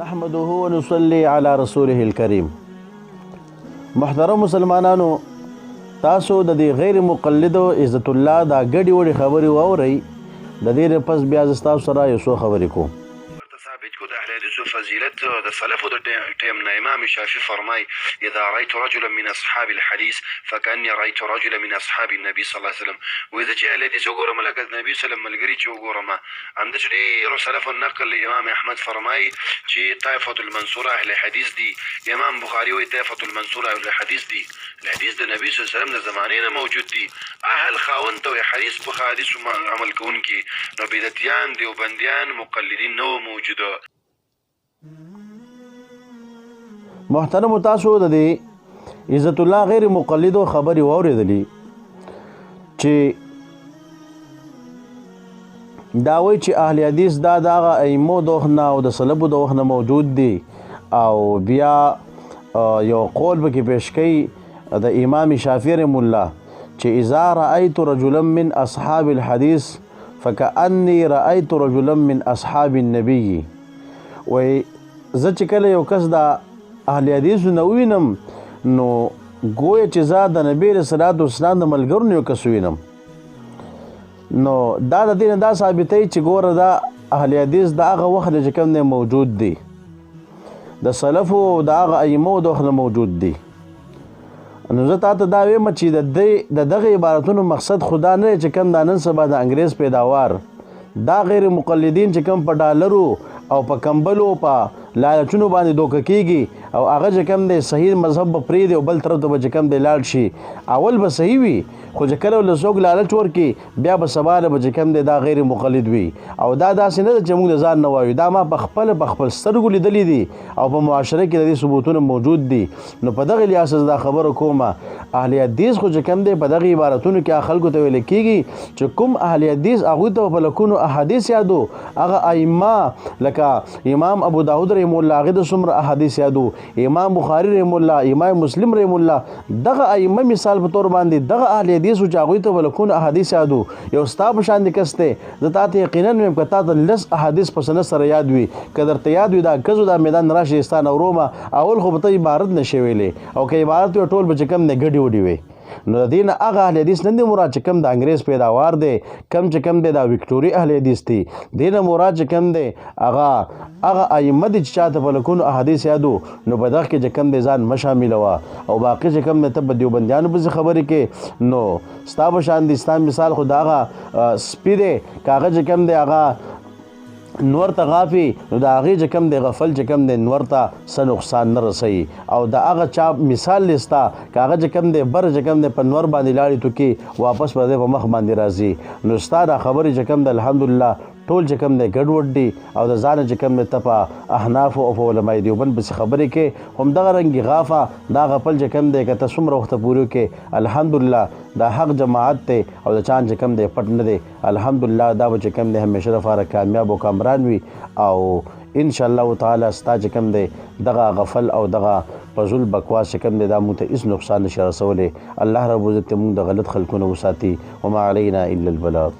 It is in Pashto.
نحمده ونصلي على رسوله الكريم. محترم مسلمانانو، تاسو د دې غیر مقلدو عزت الله دا ګډي وړي خبري واورئ. د دې پس بیا ز تاسو سره یو څو خبرې کوم. ثابت کو د اهل حدیث فضیلت د سلف د ټیم نه امام شافعي فرمای اذا رايت رجلا من اصحاب الحديث فكاني رايت رجلا من اصحاب النبي صلى الله عليه وسلم. واذا چې اهل حدیث وګورم لکه النبي صلی الله علیه وسلم ملګری چې وګورم هم د ډېرو سلف النقل امام احمد فرمای چې طائفه المنصوره اهل حدیث دي. امام بخاری وایي طائفه المنصوره اهل حدیث دي. الحديث د نبی صلی الله علیه وسلم د زمانې نه موجود دي. اهل خاوند ته حدیث په حدیث عمل کوونکي نو بدعتیان دیوبندیان مقلدین نو موجوده. محترم تاسو د دې عزت الله غیر مقلدو خبري واورېدلې چې دا وایي چې اهل حدیث دا دغه ائمو د وخت نه او د سلفو د وخت نه موجود دي، او بیا یو قول به کې پیش کوي د امام شافعي رحمه الله چې اذا رأيت رجلا من اصحاب الحديث فكأني رأيت رجلا من اصحاب النبي. وای زه چې کله یو کس د اهل حدیثو نه ووینم نو ګویا چې زه د نبي علیه الصلاة والسلام د ملګرو نه یو کس ووینم. نو دا د دې نه دا ثابتوي چې ګوره دا اهل حدیث د هغه وخت چې کوم دی موجود دی، د سلفو د هغه ائمو د وخت نه موجود دی. نو زه تا ته دا وایم چې د دغه عبارتونو مقصد خدا نه چې کوم دا نن سبا د انګریز پیداوار دا غیر مقلدین چې کوم په ډالرو او په کمبلو په لالچونو باندې دوکه کیږي او هغه چې کوم دی صحیح مذهب به پرېږدي او بل طرف ته به چې کوم دی لاړ شي. اول به صحیح وي خو چې کله له څوک لالچ ورکړي بیا به سبا به چې کوم دی دا غیر مقلد وي. او دا داسې نه ده چې موږ د ځان نه وایو، دا ما په خپل سترګو لیدلي دي او په معاشره کې د دې ثبوتونه موجود دي. نو په دغه لحاظ دا خبره کومه اهل حدیث خو چې کوم دی په دغه عبارتونو کې خلکو ته ویل کېږي چې کوم اهل حدیث هغوی ته په لکونو احادیث یادو، هغه ائمه لکه امام ابو داود رحمه الله هغه د څومره احادیث یادو، امام بخاری رحمه الله، امام مسلم رحمه الله، دغه ائمه مثال په تور باندې دغه اهل حدیث چې هغوی ته به لکونو احادیث یادو. یو ستا په شان کس دی زه تا ته یقینا وایم که تا ته لس احادیث په سند سره یاد وي، که درته یاد وي دا ګزو دا میدان راشي ستا نه ورومه اول خو به ته عبارت نشي ویلی، او که عبارت وي ټول به چې کوم دی ګډې وډې وي. نو د دې نه هغه اهل حدیث نه دی مراد چې کوم د انګریز پیداوار دی، کم چې کوم دی دا وکټوري اهل حدیث دی. دې نه مراد چې کوم دی هغه ائمه دي چې چاته په لکونو احادیث یادو. نو په دغه کې چې کوم دی ځان مه شاملوه او باقي چې کوم دی ته په دیوبندیانو پسې خبرې کې نو ستا په شان دی. ستا مثال خو د هغه سپي دی که هغه چې کوم دی هغه نور ته غافي نو د هغې چې کوم دی غفل چې کوم دی نور ته څه نقصان نه رسوي. او د هغه چا مثال لیستا که هغه چې کوم دی بر چې کوم دی په نور باندې لاړې توکي واپس به دی په مخ باندې راځي. نو ستا دا خبرې چې کوم دی الحمدلله ټول چې کوم دی ګډوډ دي او د ځانه چې کوم دی ته په احنافو او په علماء دیوبند پسې خبرې کې همدغه رنګې غافه دا غفل چې کوم دی که ته څومره وخته پورې وکې الحمدلله دا حق جماعت دی او د چان چې کوم دی پټ نه دی. الحمدلله دا به چې کوم دی همیشه لپاره کامیاب او کامران وي او ان شاء الله تعالی ستا چې کوم دی دغه غفل او دغه فضول بکواس چې کوم دی دا موږ ته هېڅ نقصان نشي رسولی. الله رب عزت موږ د غلط خلکونه وساتي. وما علینا الا البلاغ.